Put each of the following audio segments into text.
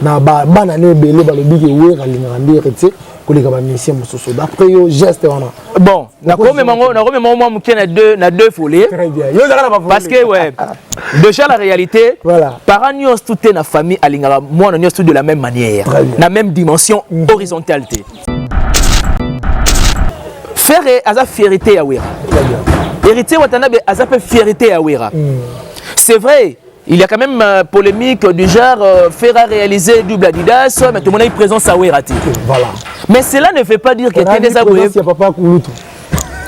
na bana ne belé balobi ke wera lingandi héritier koleka ba mission mososo d'après yo geste wana bon na comme moi muke na deux volets très bien yo zaka na parce que ouais déjà la réalité voilà parents nyos tout na famille alingara moi na nyos tout de la même manière na même dimension horizontalité faire aza fierté ya wera très bien héritier watanabe aza pe fierté ya wera c'est vrai. Il y a quand même polémique du genre faire réaliser double Adidas, mais tout le monde a une présence à Werati. Voilà. Mais cela ne veut pas dire que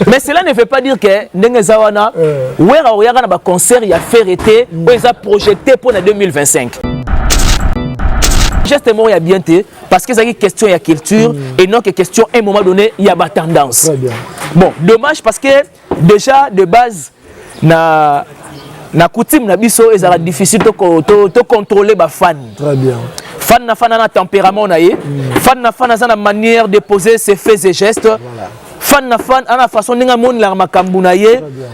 mais cela ne veut pas dire que Nengezawana, Wera Oyara na ba concert il a fait été, ils a projeté pour la 2025. Justement, il y a bien été parce que c'est une question il y a culture et non que question à un moment donné il y a ba tendance. Très bien. Bon, dommage parce que déjà de base na coutume na biso ezala difficile to contrôler ba fan. Très bien. Fan na tempérament na ye, fan na manière de poser ses faits et gestes. Voilà. Fan na façon ninga mon la makambu na ye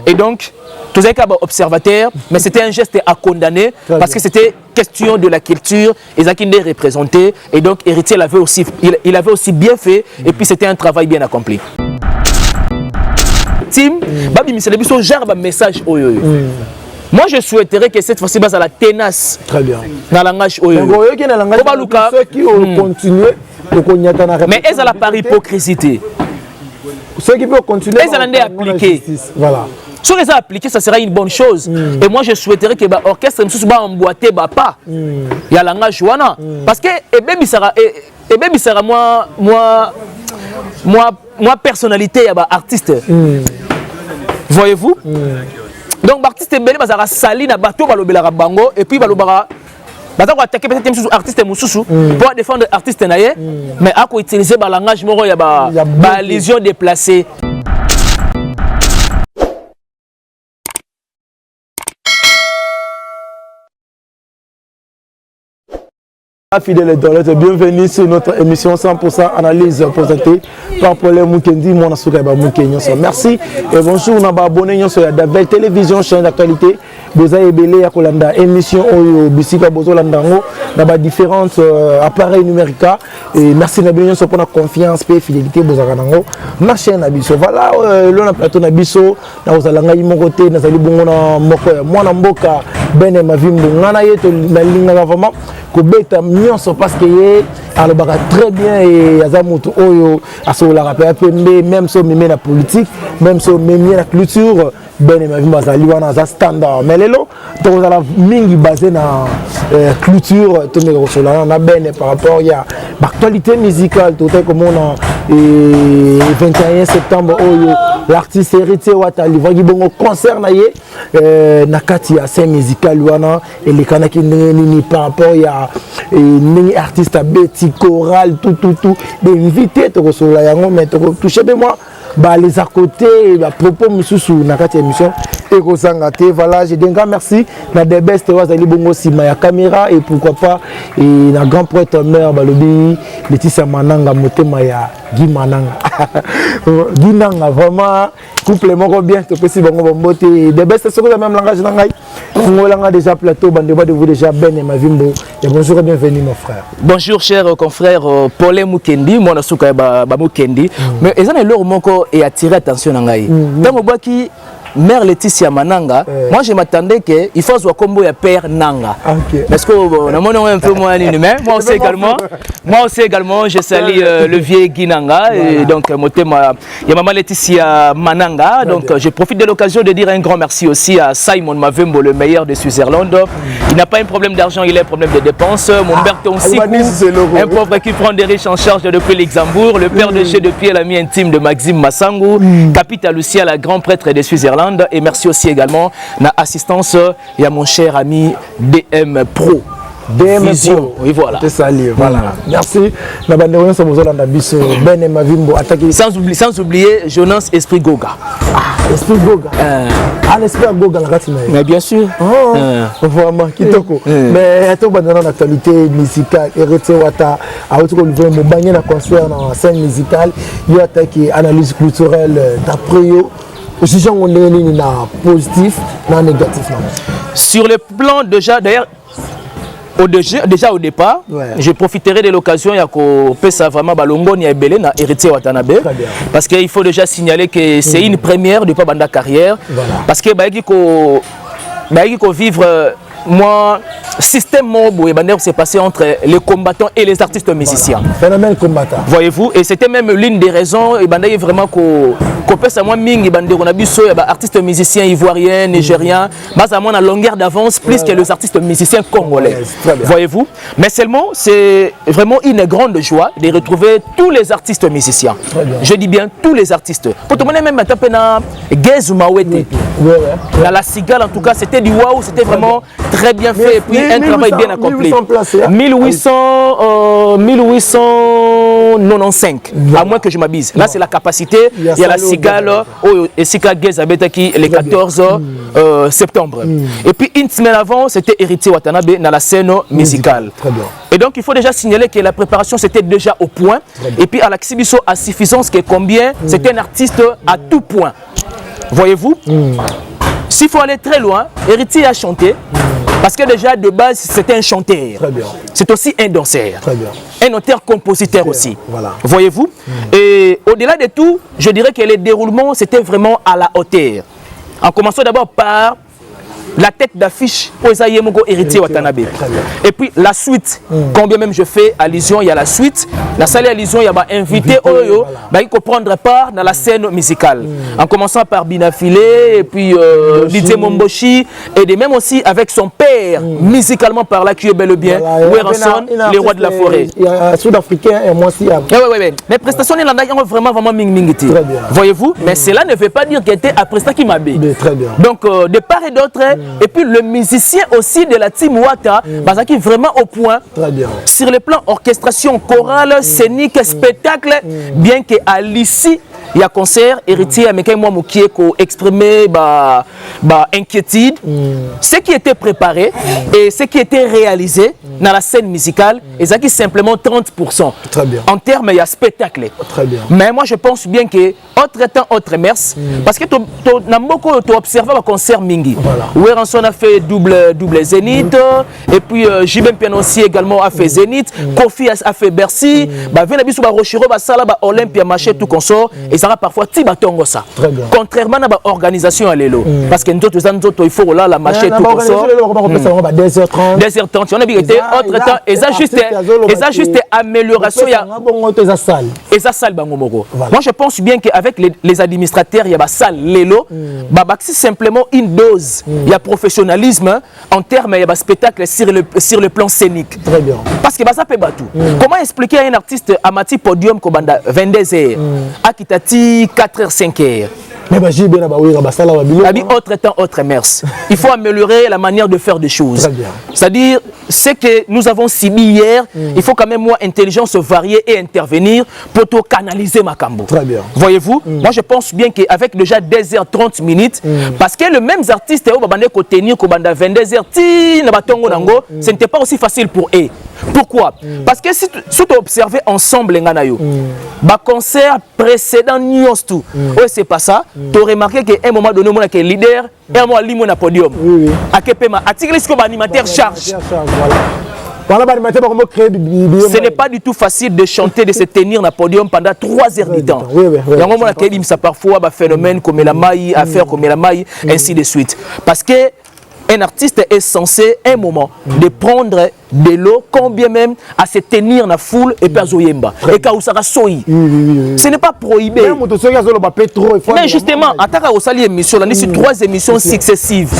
et donc tous les cas observateurs mais c'était un geste à condamner parce que c'était question de la culture et ça qui est représenté et donc héritier il avait aussi bien fait et puis c'était un travail bien accompli. Tim babi misele biso genre ba message oyo. Moi, je souhaiterais que cette fois-ci, ça la tenace. Très bien. Dans le langage. Ceux qui ont continué, mais est-ce la par hypocrisie? Ceux qui peuvent continuer, est-ce qu'elle est appliquée? Voilà. Si on les a appliqués, ça sera une bonne chose. Et moi, je souhaiterais que l'orchestre soit emboîté, pas. Il y a le langage. Parce que, moi, personnalité, il y a artiste. Voyez-vous? Donc l'artiste est belé bazara sali na bateau balobela bango et puis balobara bazako attaquer peut-être artiste mususu pour défendre artiste naye mais à quoi utiliser ba langage moko ya ba allusion déplacée. Fidèles internautes, bienvenue sur notre émission 100% analyse présentée par Paul Mukendi, mon associé Mukendi. Merci et bonjour, on a abonné sur la Dabel Télévision, chaîne d'actualité. Vous avez belé à Kolanda, émission au Bissika Bozolandango, dans différents appareils numériques. Et merci Nabignon pour la confiance et fidélité Bozarango. Ma chaîne Abisso. Voilà, l'on a plateau Nabisso, dans Zalanga Imogote, dans Zalibongo, moi Namboka, Ben et Mavimbo, Nanaye, la ligne vraiment. Kobeta nyonso parce que alobaka très bien et azamutu oyo asola rappel pembe même so meme na politique même so meme na culture ben ma vie bazali wana za standard mais lelo to za la mingi basé na culture to me kosola na ben par rapport ya actualité musicale tout comme on et 21 septembre oyo l'artiste héritier wata livre bongo concert na ye na kati ya scène musicale wana et les kanaki ni par rapport ya ni artiste beti choral tout des invités to kosola yango mais to toucher be moi bah les à côté à propos mususu na kati émission et kozanga te voilà je dis un grand merci na the best wazali bongo sima ya caméra et pourquoi pas et na grand poète mère balobi Laetitia Mananga motema ya Guy Mananga Guy Nanga vraiment couple moko bien to pesi bongo bombote the best c'est le même langage na ngai ngolanga déjà plateau bande de vous déjà Ben et Mavimbo et bonjour et bienvenue mon frère. Bonjour cher confrère Paul Mukendi moi na suka ba Mukendi mais ezana loro moko et attirer attention na ngai donc boaki mère Laetitia Mananga moi je m'attendais que il faut soit combo ya père Nanga parce que on a un peu moins mais moi aussi également je salue le vieux Guy Nanga et donc motema ya maman Laetitia Mananga donc je profite de l'occasion de dire un grand merci aussi à Simon Mavembo le meilleur de Switzerland. Il n'a pas un problème d'argent, il a un problème de dépenses. Mon Berton Sikou, un pauvre qui prend des riches en charge depuis Luxembourg, le père de chez depuis l'ami intime de Maxime Massangou, capitale aussi à la grand prêtre de Switzerland. Et merci aussi également à l'assistance et à mon cher ami DM Pro. DM Pro. Oui, voilà. Voilà. Merci. Sans oublier Jonas Esprit Goga. Esprit Goga. Esprit Goga la Ratine. Mais bien sûr. Vraiment, Kitoko. Mais à tout dans l'actualité musicale, Héritier Wata, à autre niveau, mon bagné na concert dans la scène musicale, il y a une analyse culturelle d'après eux. Aussi, on est positif, non négatif. Sur le plan déjà, d'ailleurs, déjà au départ, je profiterai de l'occasion il y a ça vraiment Balongoni et Belé na héritier Watanabe parce qu'il faut déjà signaler que c'est une première depuis banda carrière parce que ko vivre moi système mobile s'est passé entre les combattants et les artistes musiciens. Phénomène combattant. Voyez-vous, et c'était même l'une des raisons et banda vraiment qu'on pèse à moi mingi bande on a biso artistes musiciens ivoiriens, nigériens, bas à moi la longueur d'avance plus que les artistes musiciens congolais. Voyez-vous, mais seulement c'est vraiment une grande joie de retrouver tous les artistes musiciens. Je dis bien tous les artistes. Pour tout le monde même tapé na Gez Mawete. La Cigale en tout cas, c'était du waouh, c'était vraiment très bien fait et puis un travail bien accompli. 1895, à moins que je m'abuse. Là, c'est la capacité. Il y a la Cigale, et Sika Gez Abetaki le 14 septembre. Et puis, une semaine avant, c'était Héritier Watanabe dans la scène musicale. Et donc, il faut déjà signaler que la préparation, c'était déjà au point. Et puis, à l'Axibiso, à suffisance que combien, c'était un artiste à tout point. Voyez-vous, s'il faut aller très loin, Héritier a chanté. Parce que déjà de base c'était un chanteur, c'est aussi un danseur, un auteur-compositeur aussi, voyez-vous. Et au-delà de tout, je dirais que le déroulement c'était vraiment à la hauteur. En commençant d'abord par la tête d'affiche pour Esaïemogo héritier Watanabe. Et puis la suite, combien même je fais allusion, il y a la suite. La salle allusion, il y a invité Oyo, il faut prendre part dans la scène musicale. En commençant par Binafilé, et puis Didier Momboshi, et de même aussi avec son père, musicalement par là, qui est bel et bien, Weranson, les rois de la forêt. Sud-africain et moi aussi. Oui. Les prestations, il y a vraiment mingiti. Voyez-vous, mais cela ne veut pas dire qu'il était après ça qui m'a bé. Donc, de part et d'autre, et puis le musicien aussi de la team Wata, qui est vraiment au point sur le plan orchestration, chorale, scénique, spectacle, bien qu'à l'issue il y a concert, héritier américain moi qui est exprimé inquiétude, ce qui était préparé et ce qui était réalisé dans la scène musicale, et ça qui est simplement 30%. En termes il y a spectacle. Mais moi je pense bien que autre temps autre mers, parce que tu as observé le concert mingi. Weranson a fait double Zénith, et puis Jibem Pianossi également a fait Zénith, Kofi a fait Bercy, Venabisu Rochiro Basala Olympia Marché tout consort, et ça va parfois Tibatongo ça. Contrairement à l'organisation à l'élo, parce que nous il faut là la marché tout consort. 2h30. 2h30, on a vu été autre temps, et ça juste amélioration. Et ça salle Bangomoko. Moi je pense bien qu'avec les administrateurs, il y a la salle l'élo, c'est simplement une dose. Il y a professionnalisme en termes de spectacle sur le plan scénique. Parce que ça peut battre. Comment expliquer à un artiste à Mati Podium comme 22h, à Kitati 4h, 5h? Autre temps, autre mers. Il faut améliorer la manière de faire des choses. C'est-à-dire, ce que nous avons subi hier, il faut quand même moi intelligence varier et intervenir pour tout canaliser ma cambo. Voyez-vous, moi je pense bien qu'avec déjà 2h30 minutes, parce que le même artiste ko tenir ko banda 22h ce n'était pas aussi facile pour eux. Pourquoi? Parce que si tu observes ensemble les concert précédent tout, c'est pas ça. Tu as remarqué qu'à un moment donné, on a un leader et un moment donné, on podium. Animateur charge. Ce n'est pas du tout facile de chanter, de se tenir dans le podium pendant 3 heures de temps. Il y a un moment où ça parfois un phénomène comme la maille, affaire comme la maille, ainsi de suite. Parce que un artiste est censé un moment de prendre de l'eau, combien même à se tenir dans la foule et pas zoyemba. Et quand ça soyi. Ce n'est pas prohibé. Mais justement, à ta émission, là, c'est 3 émissions successives.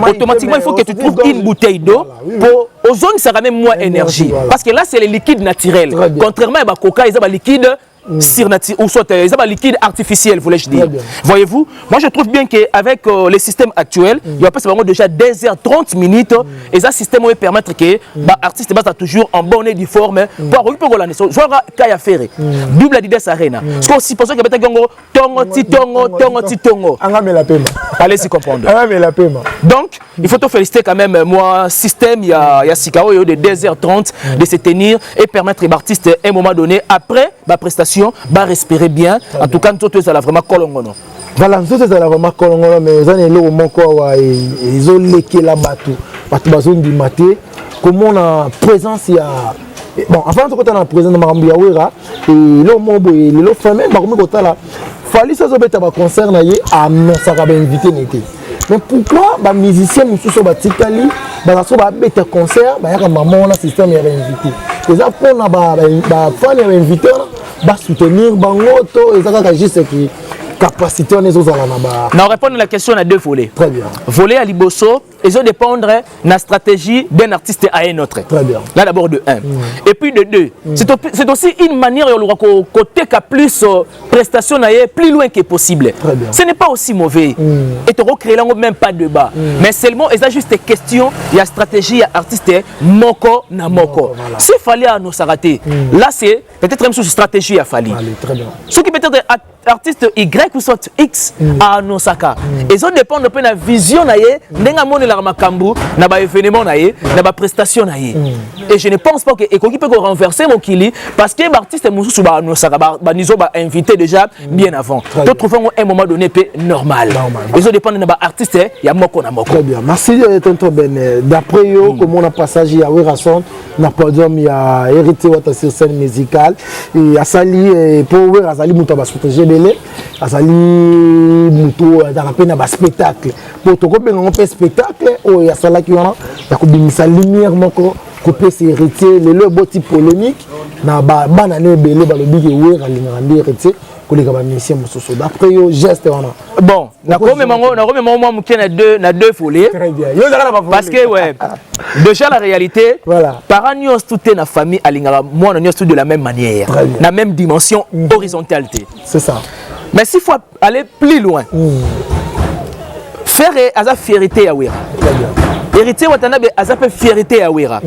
Automatiquement, il faut que tu trouves une bouteille d'eau pour aux zones ça ramène moins énergie. Parce que là, c'est les liquides naturels. Contrairement à Coca, ils ont des liquides ou soit liquide artificiel, voulais-je dire. Voyez-vous, moi je trouve bien qu'avec les systèmes actuels, il y a vraiment déjà 2h30 minutes et ça système va permettre que l'artiste va toujours en bonne et due forme pour récupérer la naissance. Je vois qu'il y a fait double Adidas Arena. Ce qu'on suppose que tongo. Allez-y comprendre. Donc, il faut te féliciter quand même, moi, système, il y a Sikao de 2h30 de se tenir et permettre aux artistes à un moment donné, après la prestation, va respirer bien. En tout cas, nous sommes vraiment colongono. Voilà, nous sommes vraiment colongono, mais nous avons le moment où ils ont léqué la bateau. Parce que nous avons dit comment on a présence il y a bon avant de côté on a présence de Marambi Awera et le mobo et le fameux Marambi Kotala fallait ça zobeta ba concert na ye annoncer ka ba invité n'était mais pourquoi ba musicien mususu ba tikali ba so ba beta concert ba ya ka maman na système ya invité les après on a ba fan ya invité ba soutenir bango to ezaka juste qui capacité on est aux ala na ba na répondre à la question à deux volets. Très bien. Volet à Liboso, ils ont dépendre de la stratégie d'un artiste à un autre. Très bien. Là d'abord de un. Et puis de deux. C'est aussi une manière de côté qu'à plus prestation plus loin que possible. Très bien. Ce n'est pas aussi mauvais. Et tu recréer là même pas de débat. Mais seulement ils ont juste question, il y a stratégie, il y a artiste moko na moko. Voilà. S'il fallait à nous s'arrêter. Là c'est peut-être même sur stratégie à Fali. Allez, très bien. Ce qui peut être artiste Y ou soit X à Nosaka. Ils ont dépendre de la vision naie, n'enga moni la makambu, na ba événement naie, na ba prestation naie. Et je ne pense pas que Ekoki peut renverser mon kili parce que l'artiste est moussou ba Nosaka, ba nizo ba invité déjà bien avant. D'autres trouvons un moment donné peu normal. Ils ont dépendre de ba artiste, il y a moko na moko. Très bien. Merci tonton Ben. D'après yo, comme on a passagé à Werason, na podium il y a hérité wata sur scène musicale et Asali pour Wera Asali muto ba protéger belé. Asali muto dans la peine ba spectacle. Pour to ko benga un spectacle o ya sala ki wana ya ko bimisa lumière moko ko pese héritier le boti polémique na ba banane belé ba lobi ke Wera lingandi héritier ko le ba mission mososo. D'après yo geste wana. Bon, na comme moi muké na deux volets. Très bien. Yo zaka ba parce que ouais. Déjà la réalité, voilà. Parents nous tout est la famille alingara moi nous tout de la même manière, la même dimension horizontalité. C'est ça. Mais s'il faut aller plus loin, faire à fierté à Wera. Héritier Watanabe à fierté à Wera.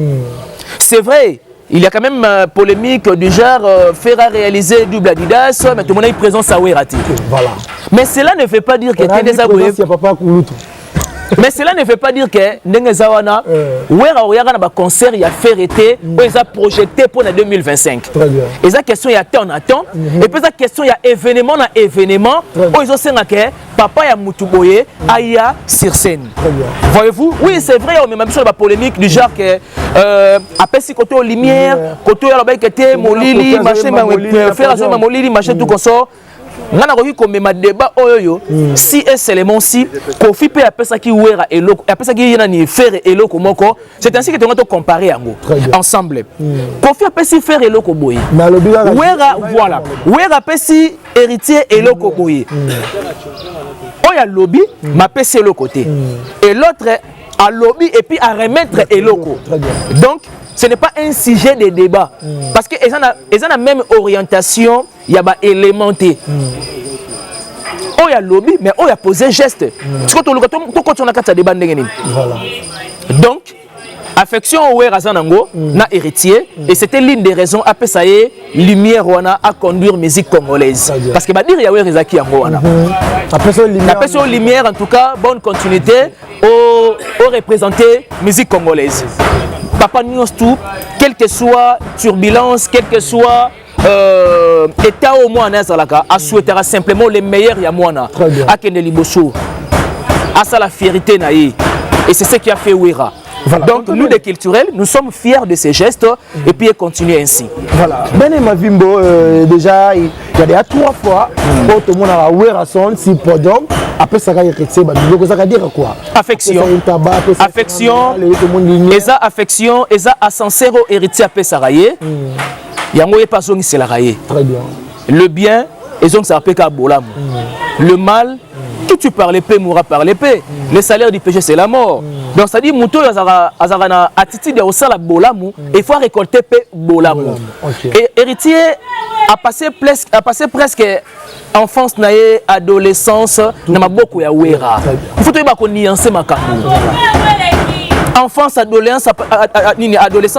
C'est vrai. Il y a quand même polémique du genre faire réaliser double Adidas, mais tout le monde est présent à Werati. Voilà. Mais cela ne veut pas dire que mais cela ne veut pas dire que Nengezawana, Wera Oyara na concert il a fait été, ils a projeté pour 2025. Très bien. Et ça question il y a temps en temps. Et puis ça question il y a événement na événement. Ils ont senga que papa ya Mutuboye aya sur scène. Très bien. Voyez-vous? Oui c'est vrai on même sur la polémique du genre que après si côté lumière, côté la baie était molili, machin faire à molili, machin tout comme ça. Ngana ko comme ma débat oyo si est seulement si Kofi pe appelle ça qui Wera et loko appelle ça qui yana ni faire et loko moko c'est ainsi que tu vas te comparer ensemble Kofi appelle si faire et loko boy Wera voilà Wera appelle si héritier et loko boy oya lobby ma PC le côté et l'autre à lobby et puis à remettre et loko donc ce n'est pas un sujet de débat parce que ils ont la même orientation il y a des élémentés oh il y a lobby mais oh il y a posé geste parce que tout on a quatre débats voilà donc affection au Razanango na héritier et c'était l'une des raisons après ça y lumière wana à conduire musique congolaise parce que bah dire il y a Rezaki yango wana après ça lumière en tout cas bonne continuité au représenter musique congolaise papa nous tout quelle que soit turbulence quel que soit état au moins à souhaitera simplement les meilleurs ya mwana à Kende Liboso à ça la fierté naïe et c'est ce qui a fait Wera. Voilà. Donc nous des culturels, nous sommes fiers de ces gestes et puis continuer ainsi. Voilà. Ben Mavimbo déjà il y a déjà 3 fois quand tout le monde a Wera son si podium après ça va hériter bah ça veut dire quoi? Affection. Affection. Et ça affection et ça ascenseur héritier après ça railler. Yango est pas zongi c'est la railler. Très bien. Le bien et zongi ça appelle bolam. Le mal qui tu parles paix mourra par l'épée. Le salaire du péché c'est la mort. Donc ça dit muto azarana attitude au sala bolamu il faut récolter paix bolamu. Et héritier a passé presque enfance naie adolescence na maboko ya Wera. Il faut to ba ko nuancer makambo. Enfance, adolescence,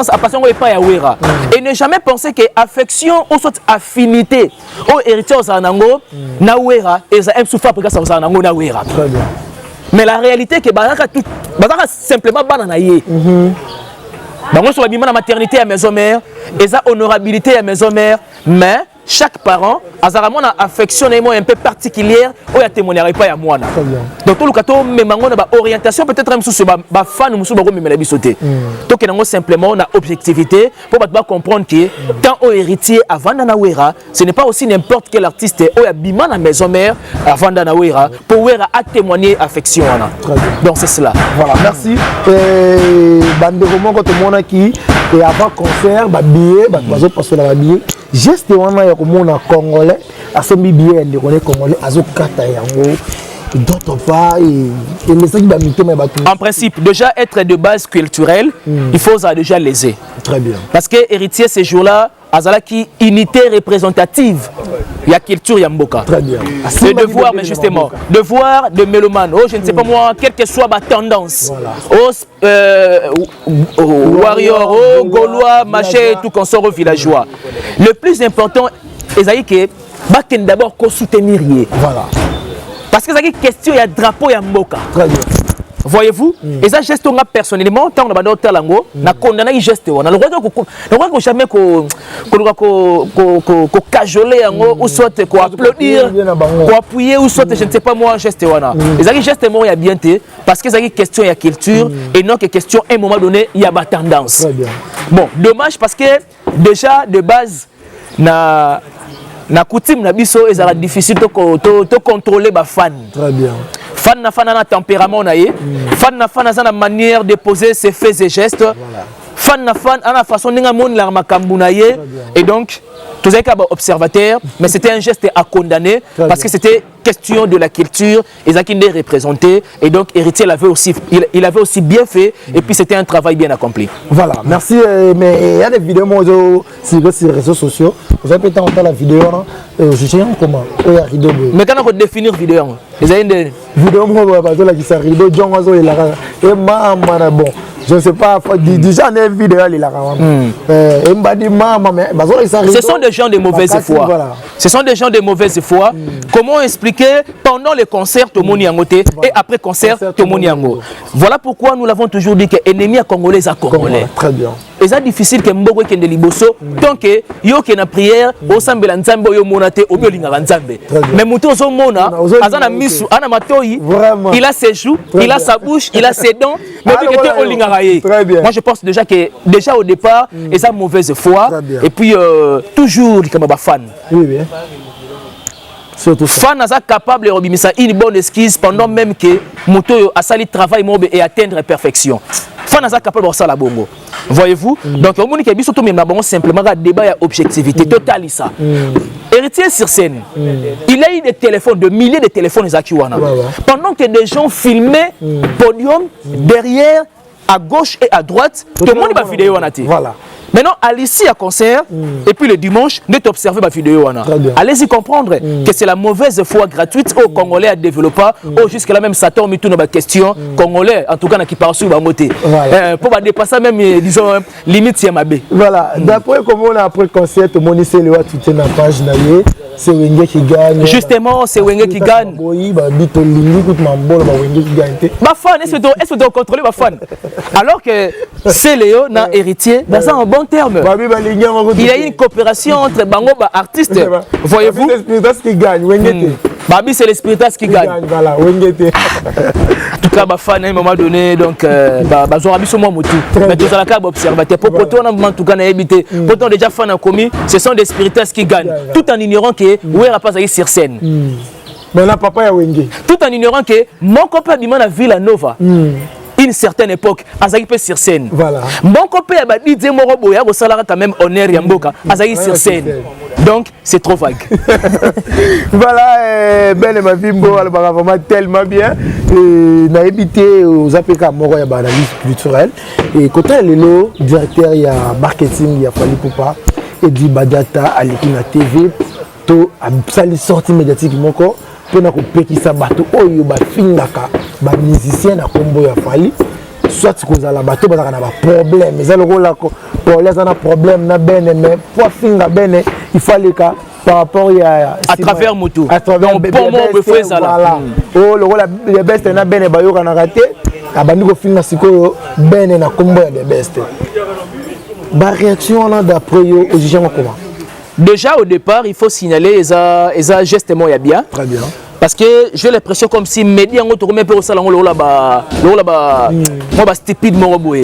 à passer au pas à Wera. Et ne jamais penser que affection ou soit affinité au héritier aux Anango, na Wera, et ça aime souffrir pour que ça aux Anango na Wera. Mais la réalité est que Bazaka simplement bananaye. Bango sur la maternité à maison mère, et ça honorabilité à maison mère, mais chaque parent a vraiment une affection un peu particulière où il témoignerait pas à moi. Donc tout le cas même orientation peut-être même sous ba fan ou sous ba même la bisoté. Donc il simplement une objectivité pour comprendre que tant au héritier avant d'Anawera, ce n'est pas aussi n'importe quel artiste où il a bima la maison mère avant d'Anawera pour à témoigner affection. Donc c'est cela. Voilà, merci. Bande roman quand tout le monde qui et avant concert ba billet ba bazo passer la billet geste wana ya komona congolais asembi billet de congolais azokata yango d'autres pas et message ba mitema ba tout. En principe déjà être de base culturelle, il faut ça déjà léser. Très bien. Parce que héritier ces jours-là azalaki unité représentative. Il y a culture Yamboka. Très bien. Le devoir, mais justement, devoir de mélomane. Oh, je ne sais pas moi, quelle que soit ma tendance. Voilà. Warrior, Gaulois, Maché, tout qu'on sort au villageois. Le plus important, c'est que d'abord qu'on soutenir. Voilà. Parce que c'est une question, il y a drapeau Yamboka. Très bien. Voyez-vous, et ça geste on a personnellement tant on a dans talango na condamné geste on a le droit que jamais ko cajoler yango ou soit ko applaudir ko appuyer ou soit je ne sais pas moi geste wana et ça geste moi ya bien té parce que ça question ya culture et non que question à un moment donné il y a ba tendance. Bon, dommage parce que déjà de base na coutume na biso et ça va difficile de contrôler ba fan. Très bien. Fan na tempérament na ye, fan na manière de poser ses faits et gestes, fan a la façon de mon la makambu na ye et donc tous les cas observateurs, mais c'était un geste à condamner parce que c'était question de la culture et ça qui est représenté et donc héritier il avait aussi bien fait et puis c'était un travail bien accompli. Voilà, merci. Mais il y a des vidéos sur les réseaux sociaux. Vous avez peut-être entendu la vidéo. Je sais comment. Mais quand on définir vidéo, les vidéo qui sont rideau, et bon. Je ne sais pas, déjà on a une vidéo ce sont des gens de mauvaise foi. Voilà. Ce sont des gens de mauvaise foi. Comment expliquer pendant le concert tout le monde et après concert tout le monde. Voilà pourquoi nous l'avons toujours dit que ennemi à Congolais à Congolais. Très bien. Et c'est difficile que Mbogo kende liboso tant que yo ke na prière au sambela nzambe yo monate au lingaka nzambe. Mais muto zo mona azana misu ana matoi il a ses joues, il a sa bouche, il a ses dents mais que était au lingaka ye. Moi je pense déjà que déjà au départ et ça mauvaise foi et puis toujours comme ba fan. Oui bien. Fan est capable de rebimisa une bonne esquisse pendant même que moto a sali travail mobe et atteindre la perfection. Fan est capable de faire la bongo. Voyez-vous? Donc au monde qui est surtout même simplement un débat à objectivité totale ça. Héritier sur scène. Il a eu des téléphones, de milliers de téléphones Zakiwana. Pendant que des gens filmaient podium derrière à gauche et à droite, tout le monde va vidéo en athée. Voilà. Maintenant, allez-y à concert, et puis le dimanche, n'est observer ma vidéo. Allez-y comprendre que c'est la mauvaise foi gratuite au Congolais à développer, ou jusqu'à là même Satan met tout dans ma question, Congolais, en tout cas, qui parle sur ma moté. Pour dépasser même, disons, limite, c'est ma baie. Voilà, d'après comment on a après le concert, tout le monde sait le tout est dans la page, c'est Wenge qui gagne. Justement, c'est Wenge qui gagne. Ma fan, est-ce que tu dois contrôler ma fan? Alors que c'est Léo, un héritier, dans un bon terme. Il y a une coopération entre Bango et artistes. Voyez-vous? C'est l'esprit qui gagne. Babi, c'est l'esprit qui gagne. Voilà, en tout cas, ma fan à un moment donné, donc, mais tous à la observateur. Pour pourtant, en tout cas, habité. Pourtant, déjà fan a commis, ce sont des spiritistes qui gagnent. Tout en ignorant que où est pas sur scène. Mais là, papa est Wenge. Tout en ignorant que mon copain du à Villanova. Une certaine époque, Azaki peut sur scène. Voilà. Mon copain a dit que Morobo a quand même honneur Yamboka, Azaki sur scène. Donc, c'est trop vague. Voilà, Ben et ma Vimbo, elle va vraiment tellement bien. On a habité aux APK Moro, il y a analyse culturelle. Et côté Lelo, directeur, il y a marketing, il y a Fali Poupa, et dit Badata, à l'Ekina TV, tout a sorti médiatique. Pour nous pékisa bateau oyo ba fingaka ba musicien na kombo ya Fali soit que za la bateau ba na problème mais le rôle pour les ana problème na bene mais pour finga bene il fallait que par rapport à travers moto à travers pour moi on fait ça là oh le rôle les best na bene ba yo kana raté abandi ko finga siko bene na kombo ya the best ba réaction là d'après yo au comment Déjà au départ, il faut signaler les gestes moyens bien. Très bien. Parce que j'ai l'impression comme si médias ont tourné pour ça là-bas stupide mon robot.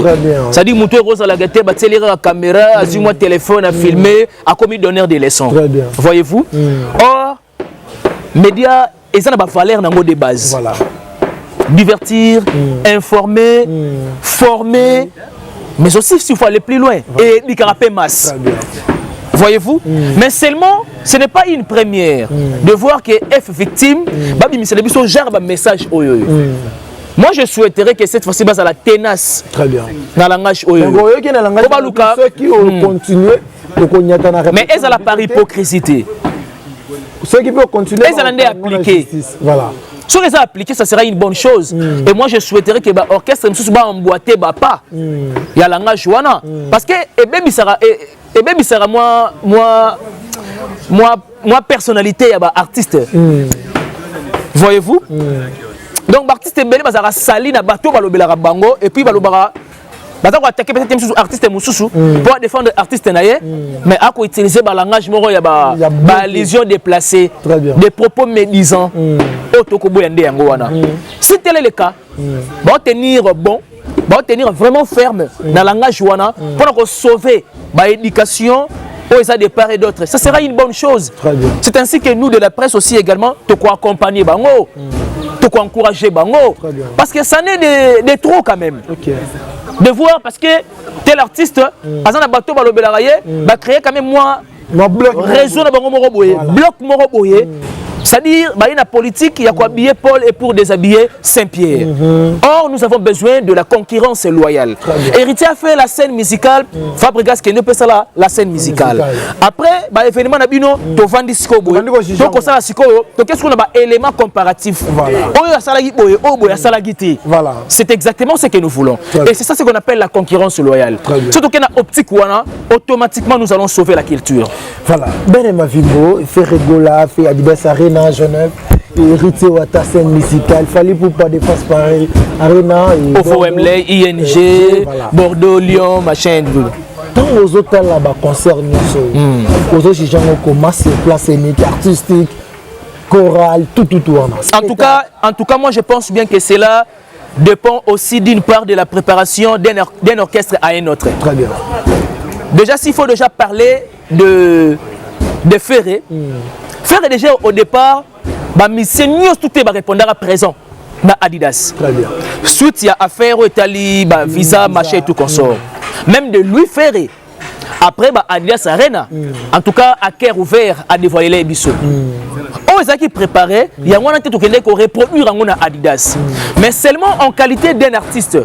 Ça dit monter rose à la gâté, bah la caméra, a moi téléphone à filmer, a commis donner des leçons. Très bien. Voyez-vous? Or médias ils ont pas valeur dans de base. Voilà. Divertir, informer, former, mais aussi s'il faut aller plus loin et des carapés masse. Très bien. Voyez-vous? Mais seulement, ce n'est pas une première de voir que F victime, gère un message. Moi, je souhaiterais que cette fois-ci, ça la tenace. Très bien. Dans le langage. Ceux qui ont continué, mais elles ont la par hypocrisie. Ceux qui peuvent continuer, elles ont appliqué. Voilà. Si on les a appliqués, ça sera une bonne chose. Et moi, je souhaiterais que l'orchestre soit emboîté, pas. Il y a le langage. Parce que, et même sera moi personnalité artiste. Voyez-vous? Donc artiste belé bazara sali na bateau balobela bango et puis balobara bazako attaquer peut-être artiste mususu pour défendre artiste naie mais à quoi utiliser ba langage moko ya ba lésion déplacée, des propos médisants otoko yande yango wana. Si tel est le cas, va tenir bon, va tenir vraiment ferme dans le langage wana pour sauver ba éducation aux des part et d'autres. Ça sera une bonne chose. C'est ainsi que nous de la presse aussi également te quoi accompagner bango, te quoi encourager bango parce que ça n'est de trop quand même. De voir parce que tel artiste azana bateau balobela raye va créer quand même moi réseau na bango moko boye, bloc moko boye. C'est-à-dire, il y a une politique, il y a quoi habiller Paul et pour déshabiller Saint-Pierre. Or, nous avons besoin de la concurrence loyale. Héritier a fait la scène musicale, Fabregas qui ne peut pas la scène musicale. Après, l'événement Nabino, tu vends des sikoyo. Donc, qu'est-ce qu'on a un élément comparatif. C'est exactement ce que nous voulons. Et c'est ça ce qu'on appelle la concurrence loyale. Surtout qu'il y a une optique, automatiquement, nous allons sauver la culture. Voilà. Ben Mavimbo, fait Regola, fait Adibes Arena à Genève, héritier ou ta scène musicale, fallait pour pas défense pareil, Arena, Wembley, ING, Bordeaux, Lyon, machin. Tant aux autres là-bas concernent aux autres gens comment c'est place scénique, artistique, chorale, tout. En tout cas, moi je pense bien que cela dépend aussi d'une part de la préparation d'un orchestre à un autre. Très bien. Déjà, s'il faut déjà parler de Ferré. Ferré déjà au départ, Missignos tout est répondre à présent dans Adidas. Très bien. Suite il y a affaire au Italie, visa, machin et tout consort. Même de Louis Ferré. Après Adidas Arena. En tout cas, à cœur ouvert à dévoiler les bisous. On les a qui préparé, il y a un moment qui reproduire Adidas. Mais seulement en qualité d'un artiste.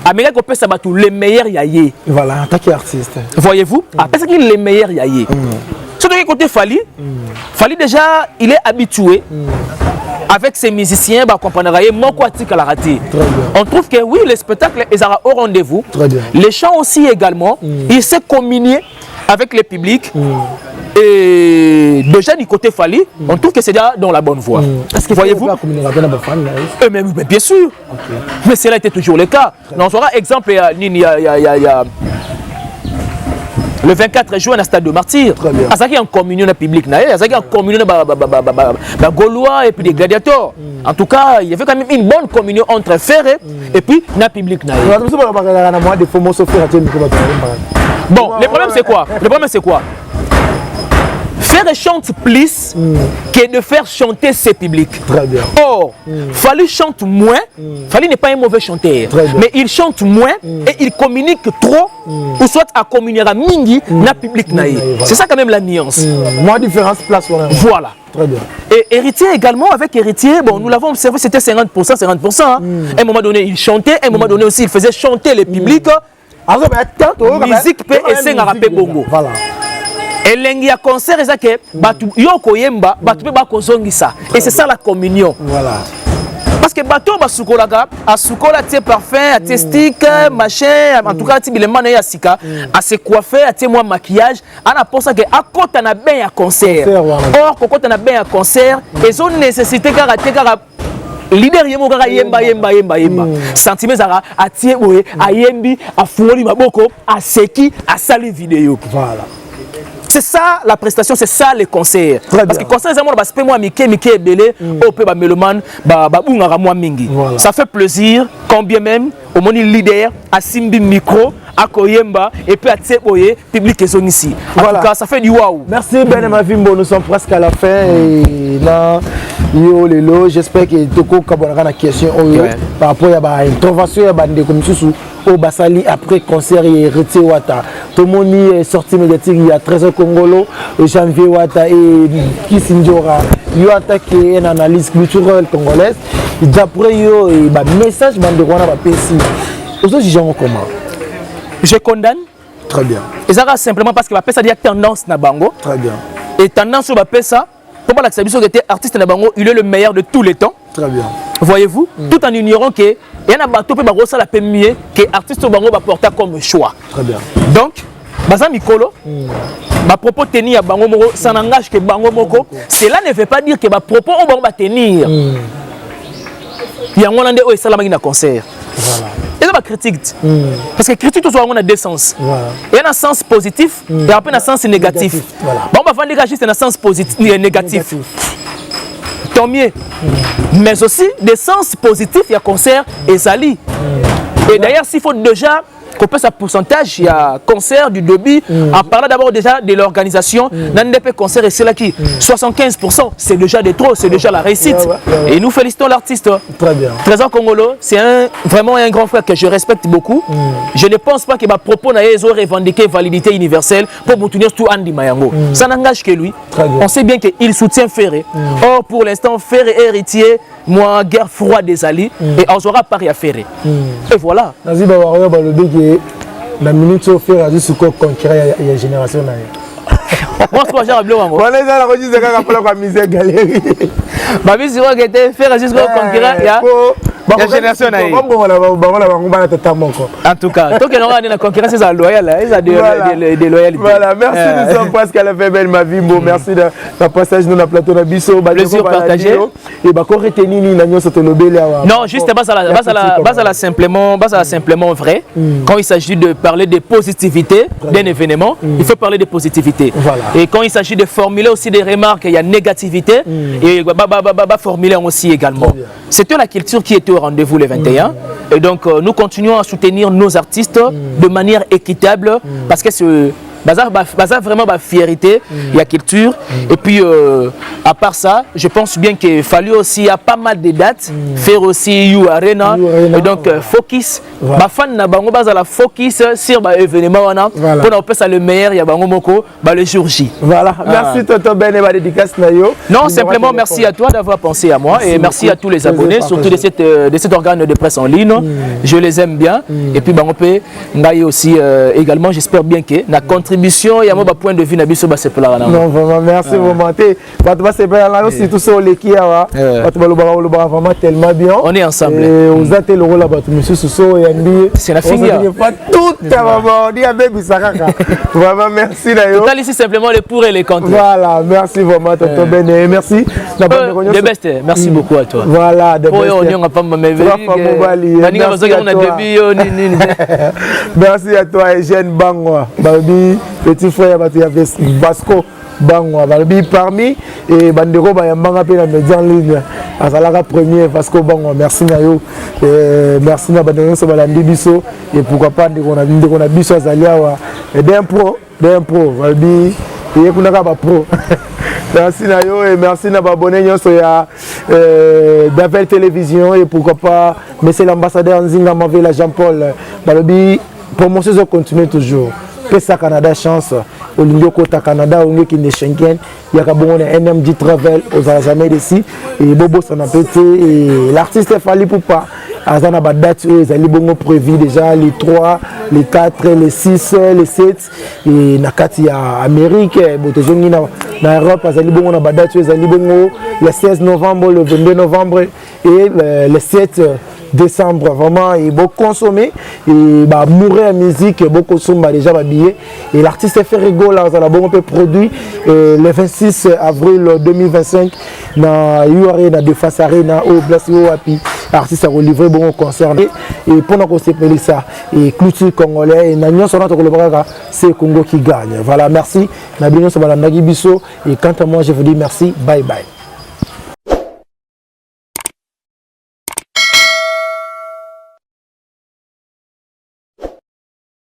Amérique on peut sabattre les meilleurs yaye. Voilà, attaquer artiste. Voyez-vous? Après ça qui les meilleurs yaye. Surtout côté Fali, Fali déjà il est habitué avec ses musiciens, on trouve que oui, les spectacles ils sont au rendez-vous. Les chants aussi également, il sait communier avec le public. Et déjà du côté Fali, on trouve que c'est déjà dans la bonne voie. Est-ce que voyez-vous? Mais bien sûr. Mais cela était toujours le cas. On sera exemple, il y a le 24 juin, à Stade de Martyrs. Il y a une communion publique, il y a une communion de Gaulois et puis des gladiateurs. En tout cas, il y avait quand même une bonne communion entre Ferré et puis le public. Bon, le problème c'est quoi? Ferré chante plus que de faire chanter ses publics. Très bien. Or, Fali chante moins. Fali n'est pas un mauvais chanteur, mais il chante moins et il communique trop, ou soit à communiquer à Mingi, na public. C'est ça quand même la nuance. Moi, différence place. Voilà. Très bien. Et Héritier également, avec Héritier, bon, nous l'avons observé, c'était 50%. À un moment donné, il chantait, à un moment donné aussi, il faisait chanter les publics. Musique peut essayer à rapper bongo. Voilà. Et l'engi à concert, c'est que yoko yemba, batu pe ba kozongisa. Et c'est ça la communion. Voilà. Parce que bateau ba sukolaga, a sukola tie parfum, a tie stick, machin, en tout cas ti bilema na ya sika, a se coiffer, a tie moi maquillage, ana pensa que a kota na ben ya concert. Or kokota na ben ya concert, et ont nécessité kara leader yemo kaka yemba. Sentiment zara a tie boye, a yembi, a fungoli maboko, a seki, a sali vidéo. Voilà. C'est ça la prestation, c'est ça les concerts. Parce que concert les amours c'est moi Mickey belé au peu ba mélomane ba bungara moi mingi. Ça fait plaisir quand bien même au moni leader à Simbi micro à Koyemba et puis à Tseboye public et ici. En tout cas, ça fait du waouh. Merci Ben Mavimbo, nous sommes presque à la fin et là yo lelo, j'espère que toko kabonaka na question par rapport à une intervention ya bande comme sous au Basali après concert et Reti Wata. Tout le monde est sorti médiatique il y a 13 Congolo, Janvier Wata et Kisindjora. Yo attaqué une analyse culturelle congolaise. D'après yo et ba message bande wana ba PC. Aujourd'hui j'en comment? Je condamne. Très bien. Et ça simplement parce que va ça dire tendance na bango. Très bien. Et tendance sur va ça pour pas l'acceptation que était artiste na bango, il est le meilleur de tous les temps. Très bien. Voyez-vous, tout en ignorant que il y a un bateau peut bago ça la peut mieux que artiste bango va porter comme choix. Très bien. Donc baza mikolo ma propos tenir à bango moko ça n'engage que bango moko. Cela ne veut pas dire que ma propos au bango va tenir. Il y a un monde où ça la magna concert. Voilà. Et ça va critique. Parce que critique tout soit on a deux sens. Voilà. Il y a un sens positif et après un sens négatif. Voilà. Bon on va faire juste un sens positif négatif. Tant mieux. Mais aussi des sens positifs il y a concert et Zali. Et d'ailleurs s'il faut déjà qu'on peut sa pourcentage, il y a concert du début, en parlant d'abord déjà de l'organisation, NDP concert et c'est là qui 75%, c'est déjà de trop, c'est déjà la réussite. Et nous félicitons l'artiste. Très bien. Trésor Congolo, c'est vraiment un grand frère que je respecte beaucoup. Je ne pense pas que ma propos n'a pas revendiqué validité universelle pour maintenir tout Andy Mayango. Ça n'engage que lui. On sait bien qu'il soutient Ferré. Or, pour l'instant, Ferré est héritier, moi, guerre froide des alliés, et on sera pari à Ferré. Et voilà. La minute au faire à ce qu'on conquiert il y a génération là. Moi je crois que j'ai bleu moi. Voilà ça la registre de quand pour la misère galerie. Ba bi si que était faire jusqu'au conquérant il y a la génération là. En tout cas, tant que l'on a une concurrence c'est loyal, ils a des loyautés. Voilà, merci nous sommes presque à la fin belle ma vie beau. Merci de la passage dans la plateau na biso ba plaisir partagé et ba ko retenir ni na nyoso to lobeli awa. Non, juste simplement vrai. Quand il s'agit de parler de positivité d'un événement, il faut parler de positivité. Voilà. Et quand il s'agit de formuler aussi des remarques, il y a négativité et formuler aussi également. C'était la culture qui était au rendez-vous le 21 et donc nous continuons à soutenir nos artistes de manière équitable parce que ce bazar vraiment ma fierté, il y a culture et puis à part ça, je pense bien qu'il fallait aussi à pas mal de dates faire aussi You Arena et donc focus ma fan na bango bazala focus sur ba événement wana pour on peut ça le meilleur il y a bango moko le jour J. Voilà, merci Toto Ben et ma dédicace na yo. Non, simplement merci à toi d'avoir pensé à moi et merci à tous les abonnés surtout de cet organe de presse en ligne. Je les aime bien et puis bango pe ngai aussi également j'espère bien que na contribution il y a mon point de vue na biso ba se pela na. Non vraiment merci vraiment té bato ba se pela là aussi tout ça leki awa bato ba lo ba vraiment tellement bien. On est ensemble. Et vous êtes le rôle là bato monsieur Soso et Andy. C'est la fille. On pas tout vraiment dit avec Bisakaka. Vraiment merci là yo. Total ici simplement les pour et les contre. Voilà, merci vraiment Toto Ben et merci. De best. Merci beaucoup à toi. Voilà, de best. Merci à toi Eugène Bangwa. Babi petit frère Vasco Bangwa. Babi parmi et bandeko bayambanga pe na média en ligne. Azalaka premier Vasco Bangwa. Merci na yo. Merci na bandeko so balandi biso et pourquoi pas ndeko na biso azaliawa d'un pro Babi et kunaka ba pro. Merci na yo et merci na abonné nyonso ya Davel Télévision et pourquoi pas monsieur l'ambassadeur Nzinga Mavela Jean-Paul balobi promotion zo continue toujours pesa Canada chance olingo kota Canada onge ki ne Schengen yaka bongo na NMG Travel aux jamais ici et bobo ça n'a pété et l'artiste Fally Poupa azana ba date ezali bongo prévu déjà les 3 les 4 les 6 les 7 et na kati ya Amérique botozongi na Europe azali bongo na ba date ezali bongo le 16 novembre le 22 novembre et le 7 décembre. Vraiment, il faut consommer, et bah, mourir la musique, il faut consommer déjà les billets. Et l'artiste Ferrigo, là, on a bon peu produit. Le 26 avril 2025, dans Yuari, dans Defense Arena, au Blasio, et l'artiste a livré bon concert. Et pendant qu'on s'est payé ça, et clôture congolais, et Nagnon sur notre collaborateur, c'est Congo qui gagne. Voilà, merci. Et quant à moi, je vous dis merci. Bye bye.